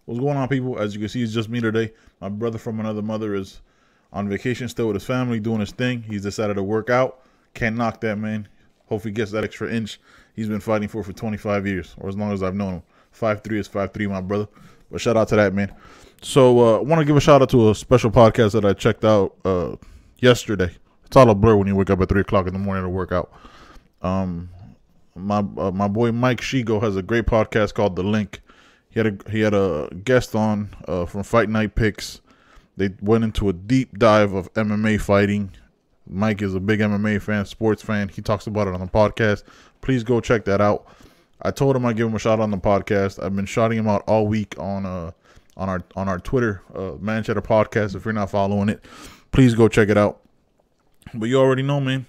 What's going on, people? As you can see, it's just me today. My brother from another mother is on vacation still with his family, doing his thing. He's decided to work out. Can't knock that, man. Hope he gets that extra inch he's been fighting for 25 years, or as long as I've known him. 5'3" is 5'3", my brother. But shout out to that, man. So I want to give a shout out to a special podcast that I checked out yesterday. It's all a blur when you wake up at 3 o'clock in the morning to work out. My boy Mike Shigo has a great podcast called The Link. He had a guest on from Fight Night Picks. They went into a deep dive of MMA fighting. Mike is a big MMA fan, sports fan. He talks about it on the podcast. Please go check that out. I told him I'd give him a shout out on the podcast. I've been shouting him out all week on our Twitter, Manchester Podcast. If you're not following it, please go check it out. But you already know, man.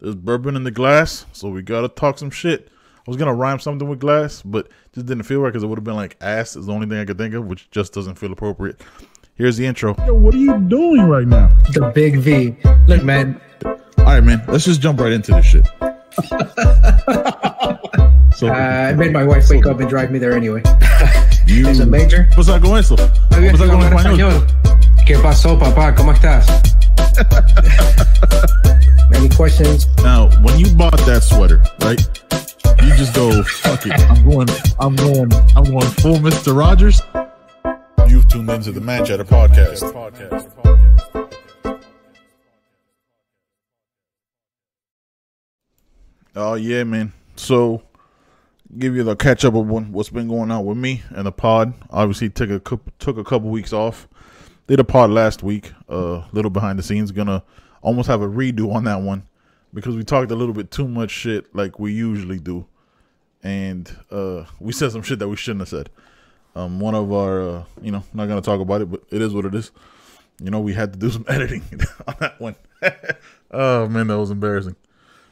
There's bourbon in the glass, so we gotta talk some shit. I was gonna rhyme something with glass, but just didn't feel right because it would have been like ass is the only thing I could think of, which just doesn't feel appropriate. Here's the intro. Yo, what are you doing right now? The big V. Look, man. All right, man. Let's just jump right into this shit. I made my wife wake up and drive me there anyway. Es a major. Pasar con eso. Pasar con español. ¿Qué pasó, papá? ¿Cómo estás? Any questions? Now, when you bought that sweater, right? You just go, fuck it. I'm going full Mr. Rogers. You've tuned into the Manchester Podcast. Oh yeah, man. So, give you the catch up of what's been going on with me and the pod. Obviously, took a couple weeks off. Did a pod last week. Little behind the scenes. Gonna almost have a redo on that one because we talked a little bit too much shit like we usually do, and we said some shit that we shouldn't have said. One of our, not gonna talk about it, but it is what it is. We had to do some editing on that one. Oh man, that was embarrassing.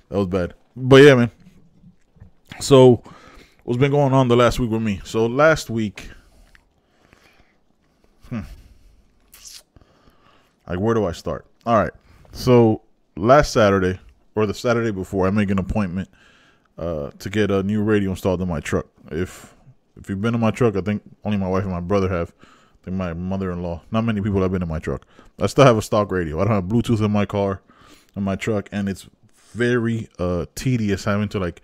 That was bad. But yeah, man. So, what's been going on the last week with me? So last week, like where do I start? All right. So last Saturday or the Saturday before, I make an appointment to get a new radio installed in my truck. If you've been in my truck, I think only my wife and my brother have. I think my mother-in-law. Not many people have been in my truck. I still have a stock radio. I don't have Bluetooth in my car, in my truck, and it's very tedious having to like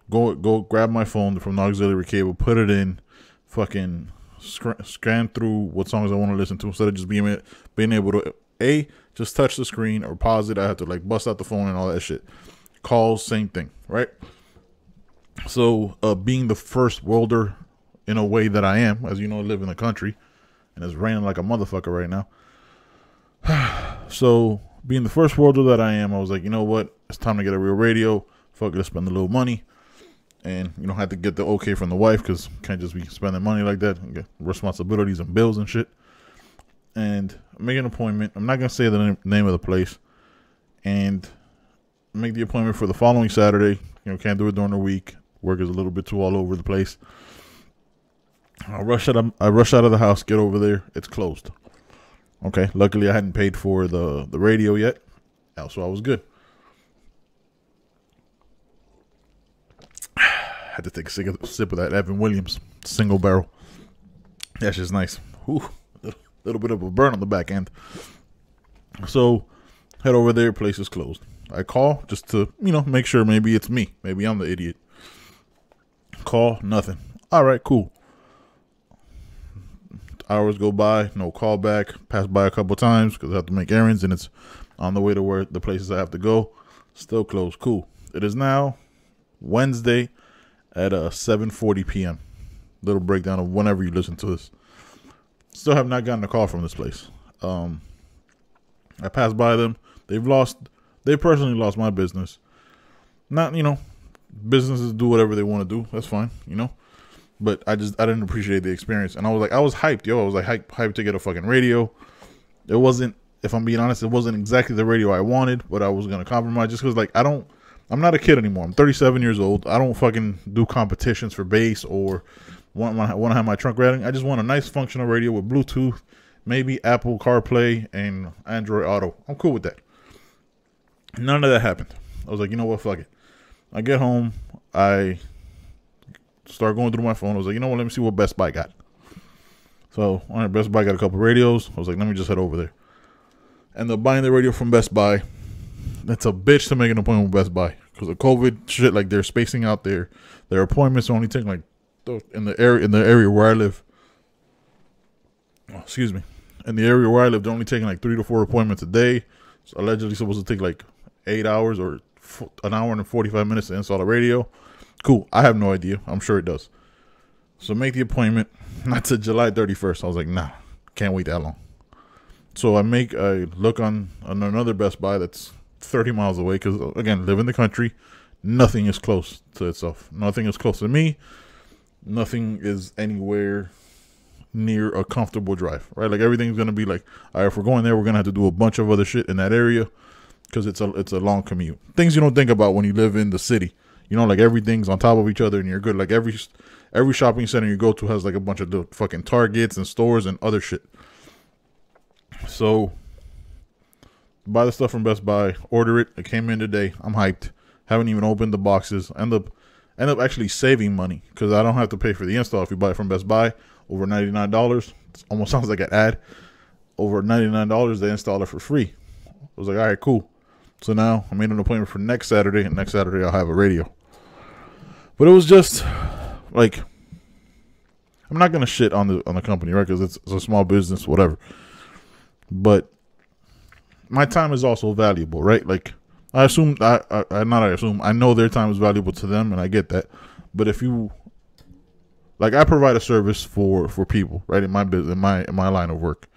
go grab my phone from the auxiliary cable, put it in, fucking scan through what songs I want to listen to instead of just being able to just touch the screen or pause it. I have to like bust out the phone and all that shit. Calls, same thing, right? So being the first worlder in a way that I am, as you know, I live in the country and it's raining like a motherfucker right now. So being the first worlder that I am, I was like, you know what? It's time to get a real radio. Fuck it, let's spend a little money. And, have to get the okay from the wife because can't just be spending money like that. Get responsibilities and bills and shit. And make an appointment. I'm not going to say the name of the place. And make the appointment for the following Saturday. Can't do it during the week. Work is a little bit too all over the place. I rush out of the house, get over there. It's closed. Okay. Luckily, I hadn't paid for the radio yet. So I was good. Had to take a sip of that Evan Williams single barrel. That's just nice. Whew, a little bit of a burn on the back end. So head over there. Place is closed. I call just to make sure maybe it's me. Maybe I'm the idiot. Call, nothing. All right, cool. Hours go by, no call back. Pass by a couple times because I have to make errands and it's on the way to where the places I have to go. Still closed. Cool. It is now Wednesday at 7:40 p.m. Little breakdown of whenever you listen to this. Still have not gotten a call from this place. I passed by them. They personally lost my business. Not, businesses do whatever they want to do. That's fine, But I didn't appreciate the experience. And I was hyped, I was like hyped to get a fucking radio. It wasn't, if I'm being honest, it wasn't exactly the radio I wanted, but I was going to compromise just because I'm not a kid anymore. I'm 37 years old. I don't fucking do competitions for bass or want to have my trunk rattling. I just want a nice functional radio with Bluetooth, maybe Apple CarPlay and Android Auto. I'm cool with that. None of that happened. I was like, you know what? Fuck it. I get home. I start going through my phone. I was like, you know what? Let me see what Best Buy got. So at Best Buy, got a couple radios. I was like, let me just head over there. End up buying the radio from Best Buy. It's a bitch to make an appointment with Best Buy because of COVID shit. Like they're spacing out their appointments. Are only taking like in the area where I live. Oh, excuse me. In the area where I live, they're only taking like 3 to 4 appointments a day. It's allegedly supposed to take like 8 hours or an hour and 45 minutes to install a radio. Cool. I have no idea. I'm sure it does. So make the appointment. Not to July 31st. I was like, nah, can't wait that long. So I look on another Best Buy that's 30 miles away because, again, live in the country. Nothing is close to itself. Nothing is close to me. Nothing is anywhere near a comfortable drive, right? Like everything's going to be like, all right, if we're going there, we're going to have to do a bunch of other shit in that area because it's a long commute. Things you don't think about when you live in the city. You know, like everything's on top of each other and you're good. Like every shopping center you go to has like a bunch of the fucking Targets and stores and other shit. So buy the stuff from Best Buy, order it. It came in today. I'm hyped. Haven't even opened the boxes. End up actually saving money because I don't have to pay for the install if you buy it from Best Buy. Over $99. It almost sounds like an ad. Over $99, they install it for free. I was like, all right, cool. So now I made an appointment for next Saturday, and next Saturday I'll have a radio. But it was just like, I'm not gonna shit on the company, right? Because it's a small business, whatever. But my time is also valuable, right? Like I know their time is valuable to them, and I get that. But if you like, I provide a service for people, right? In my business, in my line of work.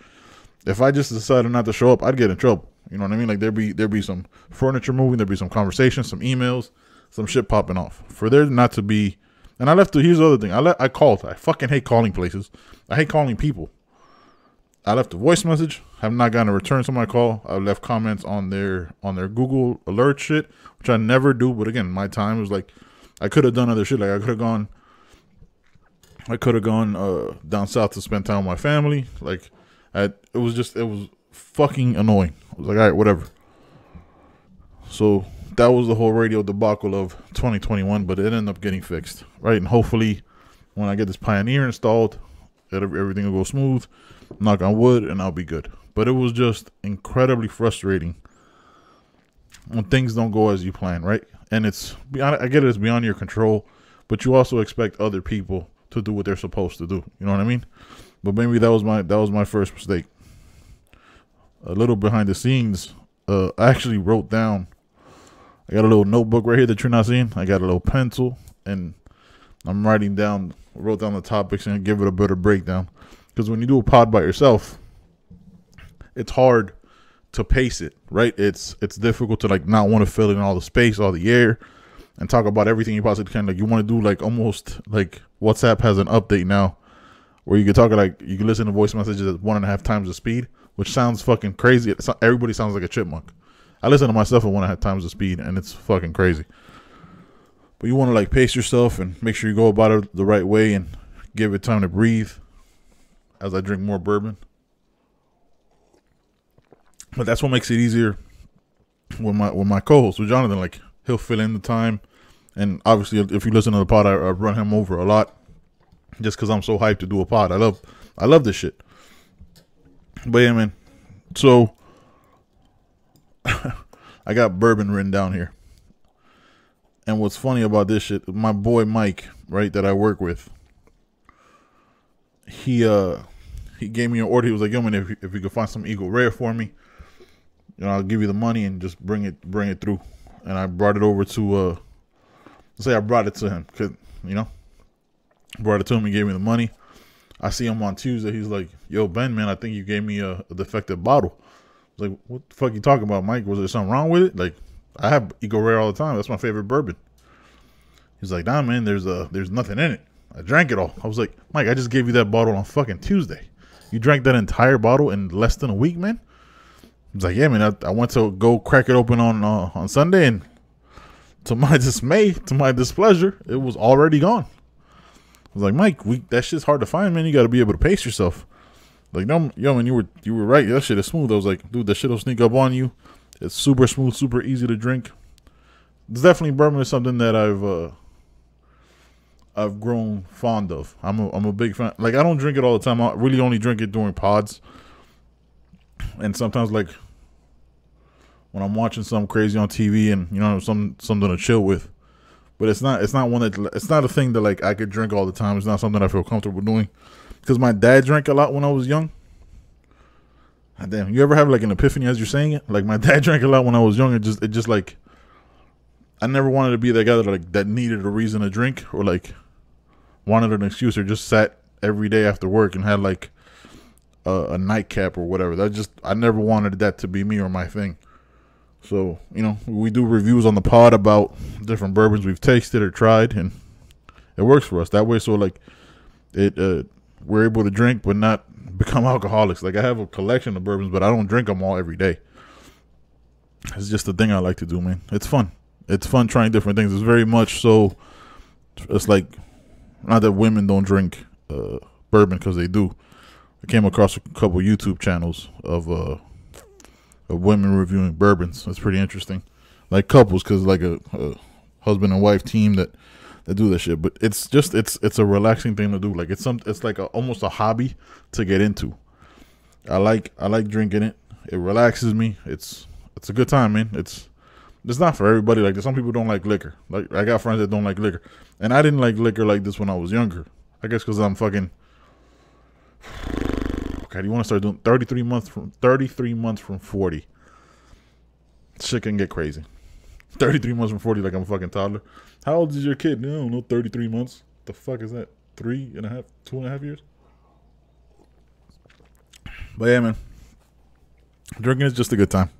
If I just decided not to show up, I'd get in trouble. You know what I mean? Like there'd be some furniture moving, there'd be some conversation, some emails, some shit popping off. For there not to be, and here's the other thing. I called. I fucking hate calling places. I hate calling people. I left a voice message. Have not gotten a return to my call. I left comments on their Google alert shit, which I never do. But again, my time was like, I could have done other shit. Like I could have gone down south to spend time with my family. Like it was fucking annoying. I was like, all right, whatever. So that was the whole radio debacle of 2021, but it ended up getting fixed, right? And hopefully when I get this Pioneer installed, everything will go smooth. Knock on wood, and I'll be good. But it was just incredibly frustrating when things don't go as you plan, right? And I get it's beyond your control, but you also expect other people to do what they're supposed to do. You know what I mean? But maybe that was my first mistake. A little behind the scenes, I actually wrote down. I got a little notebook right here that you're not seeing. I got a little pencil, and I'm wrote down the topics and give it a better breakdown. Because when you do a pod by yourself, it's hard to pace it, right? It's difficult to like not want to fill in all the space, all the air, and talk about everything you possibly can. Like you want to do like almost like WhatsApp has an update now where you can talk like you can listen to voice messages at 1.5 times the speed, which sounds fucking crazy. Everybody sounds like a chipmunk. I listen to myself at 1.5 times the speed, and it's fucking crazy. But you want to like pace yourself and make sure you go about it the right way and give it time to breathe as I drink more bourbon. But that's what makes it easier with my co-host, with Jonathan. Like he'll fill in the time, and obviously if you listen to the pod, I run him over a lot just because I'm so hyped to do a pod. I love this shit. But yeah, man. So I got bourbon written down here. And what's funny about this shit, my boy Mike, right, that I work with, he gave me an order. He was like, yo, man, if you could find some Eagle Rare for me, you know, I'll give you the money and just bring it through. And I brought it over to, I brought it to him, cause, you know, brought it to him. He gave me the money. I see him on Tuesday. He's like, yo, Ben, man, I think you gave me a defective bottle. I was like, what the fuck you talking about, Mike? Was there something wrong with it? Like, I have Eagle Rare all the time. That's my favorite bourbon. He's like, nah, man, there's nothing in it. I drank it all. I was like, Mike, I just gave you that bottle on fucking Tuesday. You drank that entire bottle in less than a week, man? He's like, yeah, man, I went to go crack it open on Sunday, and to my dismay, to my displeasure, it was already gone. I was like, Mike, that shit's hard to find, man. You got to be able to pace yourself. Like, no, yo, man, you were right. That shit is smooth. I was like, dude, that shit will sneak up on you. It's super smooth, super easy to drink. It's definitely bourbon is something that I've grown fond of. I'm a big fan. Like, I don't drink it all the time. I really only drink it during pods, and sometimes like when I'm watching something crazy on TV and something to chill with. But it's not one that it's not a thing that like I could drink all the time. It's not something I feel comfortable doing. Because my dad drank a lot when I was young. And damn, you ever have like an epiphany as you're saying it? Like, my dad drank a lot when I was young. It just like, I never wanted to be that guy that needed a reason to drink, or like wanted an excuse, or just sat every day after work and had like a nightcap or whatever. I never wanted that to be me or my thing. So, we do reviews on the pod about different bourbons we've tasted or tried, and it works for us that way. So like we're able to drink but not become alcoholics. Like, I have a collection of bourbons, but I don't drink them all every day. It's just a thing I like to do, man. It's fun. It's fun trying different things. It's very much so. It's like, not that women don't drink bourbon, because they do. I came across a couple YouTube channels of women reviewing bourbons. It's pretty interesting. Like couples, because like a husband and wife team that do that shit. But it's a relaxing thing to do. Like, it's like almost a hobby to get into. I like drinking it. It relaxes me. It's a good time, man. It's not for everybody. Like, some people don't like liquor. Like, I got friends that don't like liquor, and I didn't like liquor like this when I was younger. I guess because I'm fucking. Okay, do you want to start doing 33 months from 40? Shit can get crazy. 33 months from 40, like I'm a fucking toddler. How old is your kid? I don't know, 33 months. The fuck is that? 2.5 years? But yeah, man. Drinking is just a good time.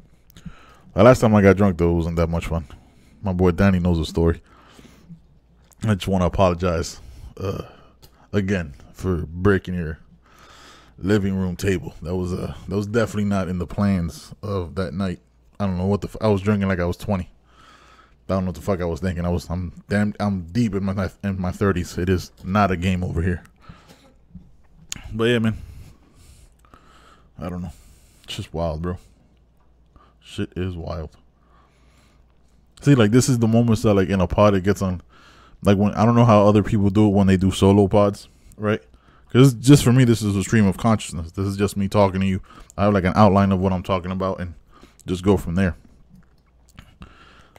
The last time I got drunk, though, it wasn't that much fun. My boy Danny knows the story. I just want to apologize again for breaking your living room table. That was definitely not in the plans of that night. I don't know what I was drinking like I was 20. I don't know what the fuck I was thinking. I'm deep in my 30s. It is not a game over here. But yeah, man. I don't know. It's just wild, bro. Shit is wild. See, like, this is the moments that, like, in a pod it gets on. Like, when I don't know how other people do it when they do solo pods, right? Because just for me, this is a stream of consciousness. This is just me talking to you. I have like an outline of what I'm talking about and just go from there.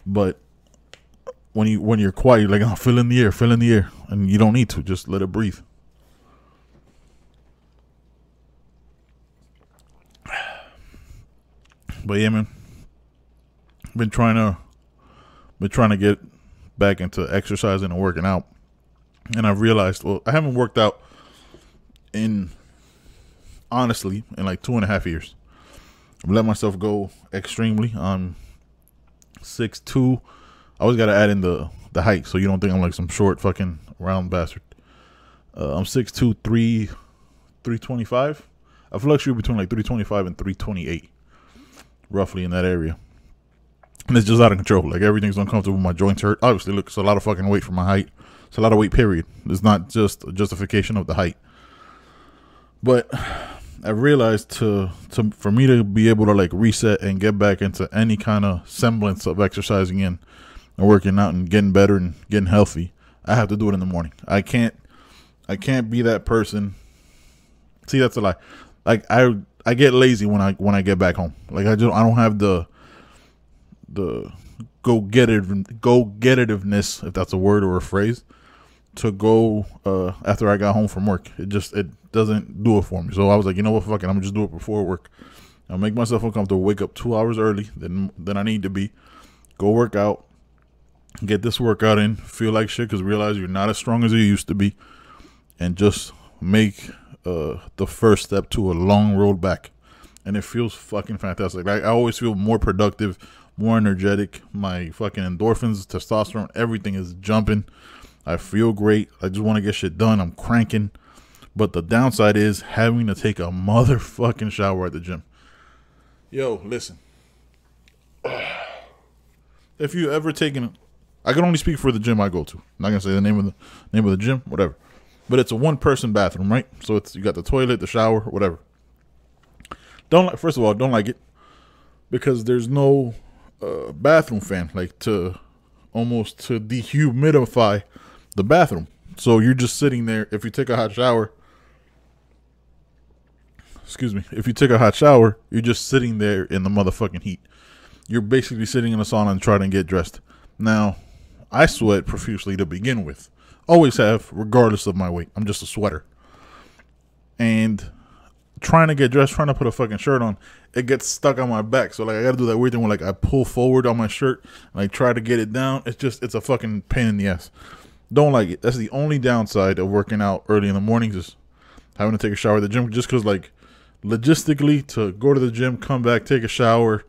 But when you're quiet, you're like, oh, fill in the air, and you don't need to. Just let it breathe. But yeah, man, been trying to get back into exercising and working out, and I've realized, well, I haven't worked out honestly in like 2.5 years. I've let myself go extremely. I'm 6'2". I always gotta add in the height, so you don't think I'm like some short fucking round bastard. I'm 6'2", 325. I fluctuate between like 325 and 328, roughly in that area. And it's just out of control. Like, everything's uncomfortable. My joints hurt. Obviously, look, it's a lot of fucking weight for my height. It's a lot of weight, period. It's not just a justification of the height. But I realized for me to be able to like reset and get back into any kind of semblance of exercising and working out and getting better and getting healthy, I have to do it in the morning. I can't be that person. See, that's a lie. Like, I get lazy when I get back home. Like, I don't have the go-gettitiveness, if that's a word or a phrase, to go after I got home from work. It doesn't do it for me. So I was like, you know what, fuck it, I'm gonna just do it before work. I'll make myself uncomfortable, wake up 2 hours early than I need to be, go work out, get this workout in, feel like shit, because realize you're not as strong as you used to be, and just make the first step to a long road back. And it feels fucking fantastic. Like, I always feel more productive, more energetic. My fucking endorphins, testosterone, everything is jumping. I feel great. I just want to get shit done. I'm cranking. But the downside is having to take a motherfucking shower at the gym. Yo, listen. If you ever taken, I can only speak for the gym I go to. I'm not gonna say the name of the gym, whatever. But it's a one-person bathroom, right? So you got the toilet, the shower, whatever. First of all, don't like it because there's no bathroom fan, like to dehumidify the bathroom. So you're just sitting there. If you take a hot shower, if you take a hot shower, you're just sitting there in the motherfucking heat. You're basically sitting in the sauna and trying to get dressed. Now, I sweat profusely to begin with. Always have, regardless of my weight. I'm just a sweater. And trying to get dressed, trying to put a fucking shirt on, it gets stuck on my back. So like I gotta do that weird thing where like I pull forward on my shirt and I try to get it down. It's a fucking pain in the ass. Don't like it. That's the only downside of working out early in the mornings, is having to take a shower at the gym, just because like logistically to go to the gym, come back, take a shower,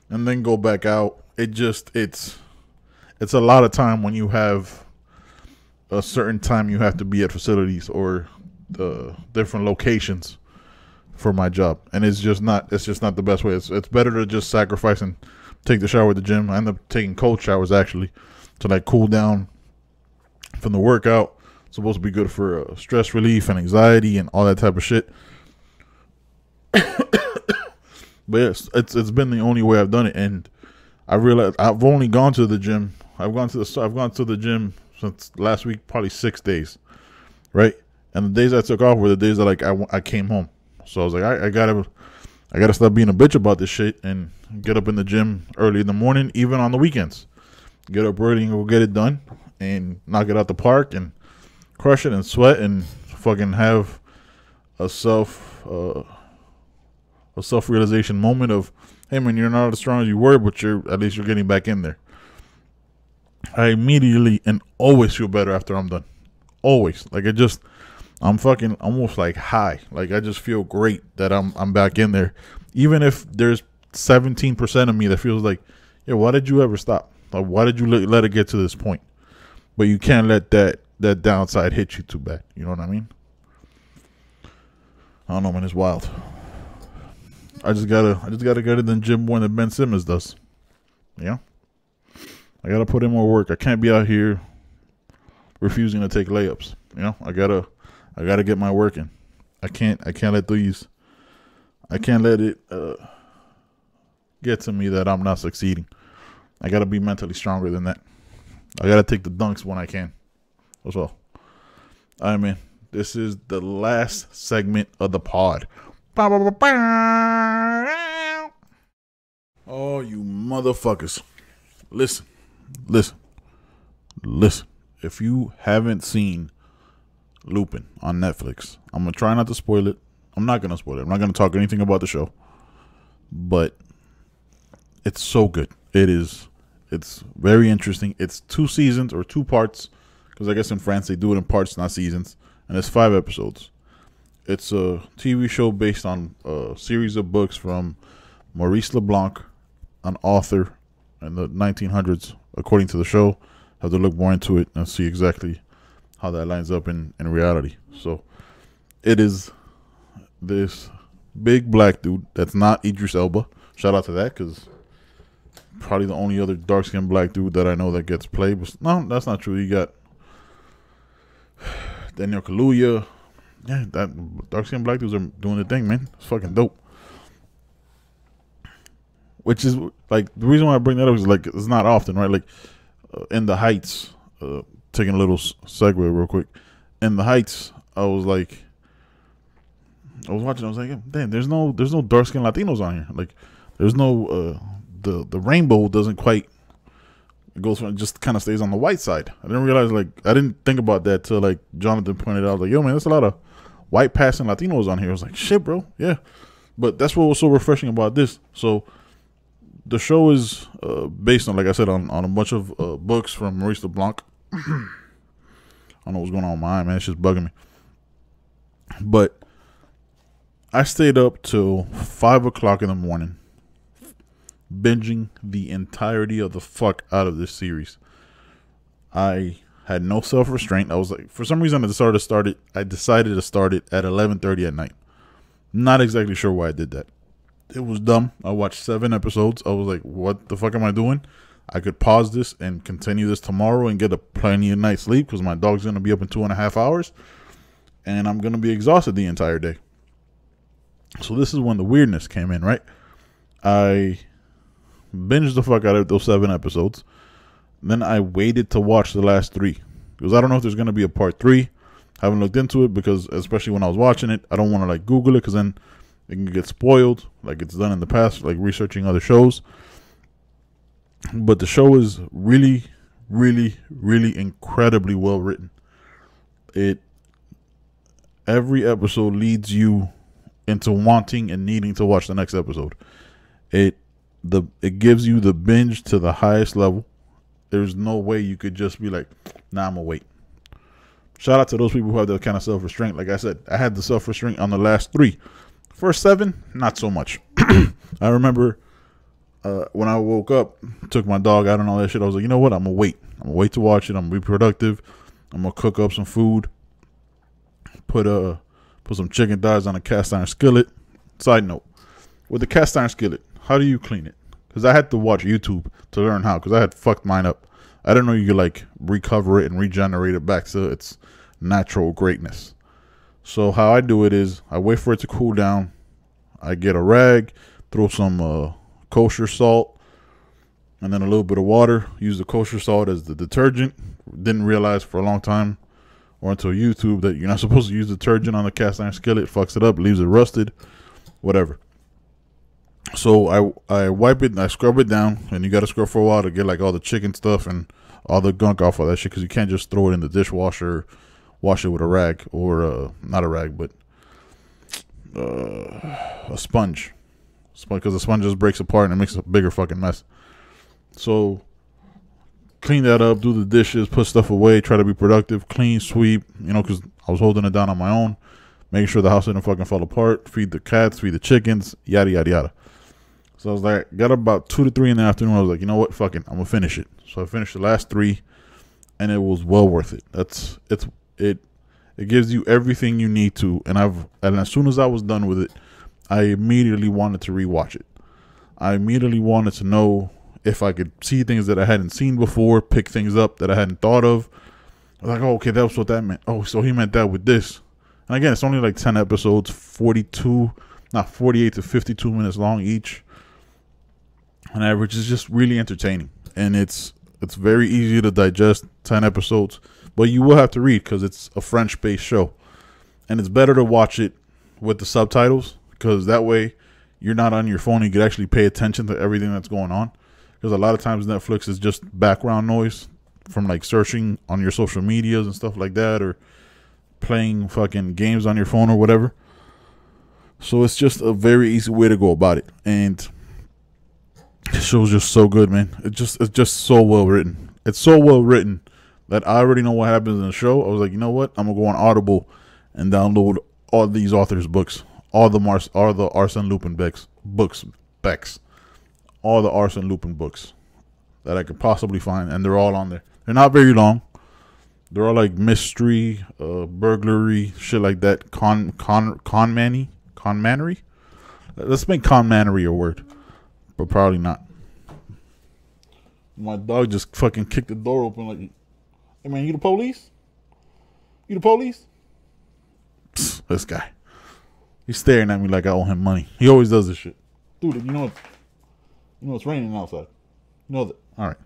and then go back out. It's a lot of time when you have a certain time you have to be at facilities or different locations for my job, and it's just not the best way. It's better to just sacrifice and take the shower at the gym. I end up taking cold showers actually to like cool down from the workout. It's supposed to be good for stress relief and anxiety and all that type of shit. But yes, it's been the only way I've done it, and I realized I've only gone to the gym. I've gone to the gym since last week, probably 6 days, right? And the days I took off were the days that like I came home. So I was like, I gotta stop being a bitch about this shit and get up in the gym early in the morning, even on the weekends. Get up early and go get it done and knock it out the park and crush it and sweat and fucking have a self-realization moment of, hey man, you're not as strong as you were, but at least you're getting back in there. I immediately and always feel better after I'm done. Always. Like I'm fucking almost like high. Like I just feel great that I'm back in there. Even if there's 17% of me that feels like, yeah, why did you ever stop? Like, why did you let it get to this point? But you can't let that downside hit you too bad. You know what I mean? I don't know, man. It's wild. I just gotta get in the gym more than Ben Simmons does. Yeah. I gotta put in more work. I can't be out here refusing to take layups. You know, I gotta get my work in. I can't let it get to me that I'm not succeeding. I gotta be mentally stronger than that. I gotta take the dunks when I can. That's all. All right, man. This is the last segment of the pod. Oh, you motherfuckers. Listen. If you haven't seen Lupin on Netflix, I'm going to try not to spoil it. I'm not going to spoil it. I'm not going to talk anything about the show. But it's so good. It's very interesting. It's 2 seasons or 2 parts, because I guess in France they do it in parts, not seasons. And it's 5 episodes. It's a TV show based on a series of books from Maurice LeBlanc, an author in the 1900s, according to the show. Have to look more into it and see exactly how that lines up in reality. So it is this big black dude that's not Idris Elba. Shout out to that, because probably the only other dark-skinned black dude that I know that gets played. But no, that's not true. You got Daniel Kaluuya. Yeah, that dark-skinned black dudes are doing the thing, man. It's fucking dope. Which is, like, the reason why I bring that up is, like, it's not often, right? Like, In the Heights, taking a little segue real quick. In the Heights, I was watching, I was like, damn, there's no dark-skinned Latinos on here. Like, there's no, the rainbow doesn't quite, it goes from, it just kind of stays on the white side. I didn't realize, like, I didn't think about that till, like, Jonathan pointed out. I was like, yo, man, there's a lot of white passing Latinos on here. I was like, shit, bro, yeah. But that's what was so refreshing about this. So the show is based on, like I said, on a bunch of books from Maurice LeBlanc. I don't know what's going on with my eye, man. It's just bugging me. But I stayed up till 5 o'clock in the morning, binging the entirety of the fuck out of this series. I had no self-restraint. I was like, for some reason, I decided to start it at 11:30 at night. Not exactly sure why I did that. It was dumb. I watched 7 episodes. I was like, what the fuck am I doing? I could pause this and continue this tomorrow and get a plenty of night's sleep, because my dog's going to be up in 2.5 hours. And I'm going to be exhausted the entire day. So this is when the weirdness came in, right? I binged the fuck out of those 7 episodes. Then I waited to watch the last 3. because I don't know if there's going to be a part 3. I haven't looked into it because, especially when I was watching it, I don't want to like Google it because then it can get spoiled like it's done in the past, like researching other shows. But the show is really, really, really incredibly well written. Every episode leads you into wanting and needing to watch the next episode. It gives you the binge to the highest level. There's no way you could just be like, nah, I'm gonna wait. Shout out to those people who have that kind of self-restraint. Like I said, I had the self-restraint on the last 3. First 7, not so much. I remember when I woke up, took my dog out and all that shit, I was like, you know what? I'm gonna wait. I'm gonna wait to watch it. I'm gonna be productive. I'm gonna cook up some food. Put some chicken thighs on a cast iron skillet. Side note, with the cast iron skillet, how do you clean it? Because I had to watch YouTube to learn how, because I had fucked mine up. I didn't know you could like recover it and regenerate it back to its natural greatness. So how I do it is I wait for it to cool down. I get a rag, throw some kosher salt, and then a little bit of water. Use the kosher salt as the detergent. Didn't realize for a long time, or until YouTube, that you're not supposed to use detergent on the cast iron skillet. Fucks it up, leaves it rusted, whatever. So I wipe it and I scrub it down, and you got to scrub for a while to get like all the chicken stuff and all the gunk off of that shit, because you can't just throw it in the dishwasher, wash it with a rag, or not a rag, but a sponge, because the sponge just breaks apart and it makes a bigger fucking mess. So clean that up, do the dishes, put stuff away, try to be productive, clean, sweep, because I was holding it down on my own, making sure the house didn't fucking fall apart, feed the cats, feed the chickens, yada, yada, yada. So I was like, got about 2 to 3 in the afternoon. I was like, you know what? Fuck it. I'm going to finish it. So I finished the last 3, and it was well worth it. It gives you everything you need to. And as soon as I was done with it, I immediately wanted to rewatch it. I immediately wanted to know if I could see things that I hadn't seen before, pick things up that I hadn't thought of. I was like, oh, okay, that was what that meant. Oh, so he meant that with this. And again, it's only like 10 episodes, 48 to 52 minutes long each. On average, is just really entertaining, and it's very easy to digest. 10 episodes, but you will have to read because it's a French-based show, and it's better to watch it with the subtitles, because that way you're not on your phone. You can actually pay attention to everything that's going on, because a lot of times Netflix is just background noise from like searching on your social medias and stuff like that, or playing fucking games on your phone or whatever. So it's just a very easy way to go about it, and this show's just so good, man. It's just so well written. It's so well written that I already know what happens in the show. I was like, you know what? I'm gonna go on Audible and download all these authors' books, all the Arsène Lupin books, all the Arsène Lupin books that I could possibly find, and they're all on there. They're not very long. They're all like mystery, burglary, shit like that. Conmanry. Let's make conmanry a word. But probably not. My dog just fucking kicked the door open like, hey man, you the police? You the police? Psst, this guy. He's staring at me like I owe him money. He always does this shit. Dude, you know it's raining outside. You know that. Alright.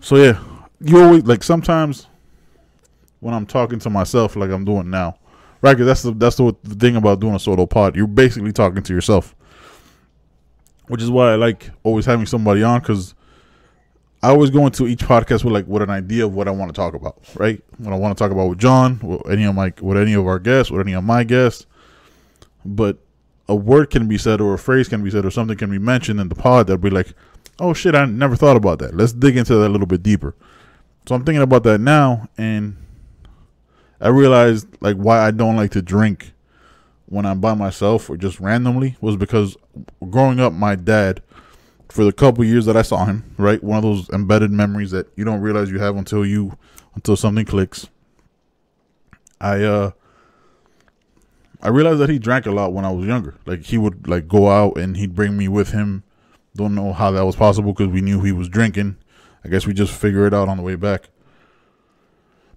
So yeah, you always, like, sometimes when I'm talking to myself like I'm doing now, right? Because that's the thing about doing a solo pod. You're basically talking to yourself. Which is why I like always having somebody on, because I always go into each podcast with an idea of what I want to talk about, right? What I want to talk about with John, with any of our guests, with any of my guests. But a word can be said, or a phrase can be said, or something can be mentioned in the pod that'll be like, oh shit, I never thought about that. Let's dig into that a little bit deeper. So I'm thinking about that now, and I realized like why I don't like to drink when I'm by myself or just randomly was because growing up, my dad, for the couple years that I saw him, right, one of those embedded memories that you don't realize you have until something clicks. I realized that he drank a lot when I was younger. Like, he would like go out and he'd bring me with him. Don't know how that was possible because we knew he was drinking. I guess we just figured it out on the way back.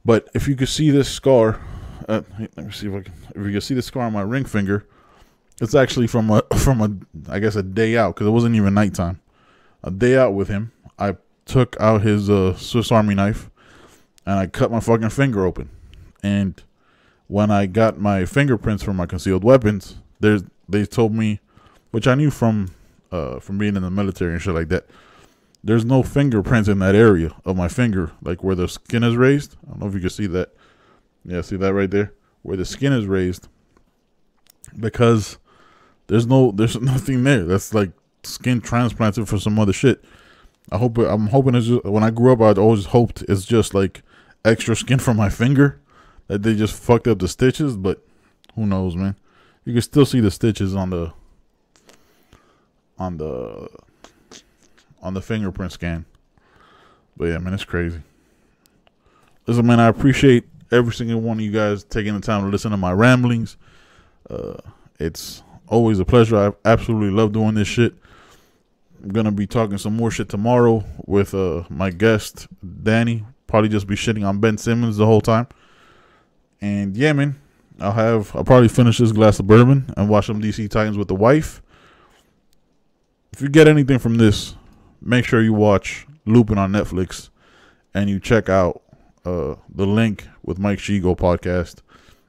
But if you could see this scar, let me see if you can see the scar on my ring finger. It's actually from a I guess a day out, because it wasn't even nighttime. A day out with him, I took out his Swiss Army knife and I cut my fucking finger open. And when I got my fingerprints from my concealed weapons, they told me, which I knew from being in the military and shit like that, there's no fingerprints in that area of my finger, like where the skin is raised. I don't know if you can see that. Yeah, see that right there? Where the skin is raised. Because there's nothing there. That's like skin transplanted for some other shit. I'm hoping it's just, when I grew up, I'd always hoped it's just like extra skin from my finger that they just fucked up the stitches, but who knows, man. You can still see the stitches on the fingerprint scan. But yeah, man, it's crazy. Listen, man, I appreciate every single one of you guys taking the time to listen to my ramblings. It's always a pleasure. I absolutely love doing this shit. I'm gonna be talking some more shit tomorrow with my guest Danny. Probably just be shitting on Ben Simmons the whole time. And yeah, man, I'll probably finish this glass of bourbon and watch some DC Titans with the wife. If you get anything from this, make sure you watch Lupin on Netflix and you check out the Link with Mike Shigo podcast.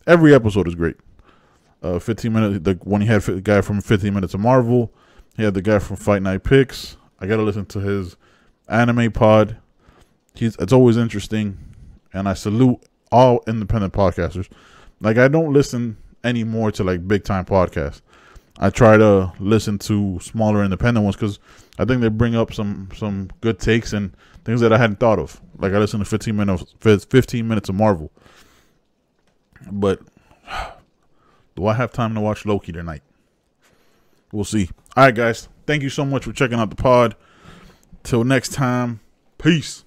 Every episode is great. 15 minutes. When he had the guy from 15 Minutes of Marvel, he had the guy from Fight Night Picks. I gotta listen to his anime pod. It's always interesting, and I salute all independent podcasters. Like, I don't listen anymore to like big time podcasts. I try to listen to smaller independent ones because I think they bring up some good takes and things that I hadn't thought of. Like, I listen to 15 minutes of Marvel. But do I have time to watch Loki tonight? We'll see. All right, guys. Thank you so much for checking out the pod. Till next time. Peace.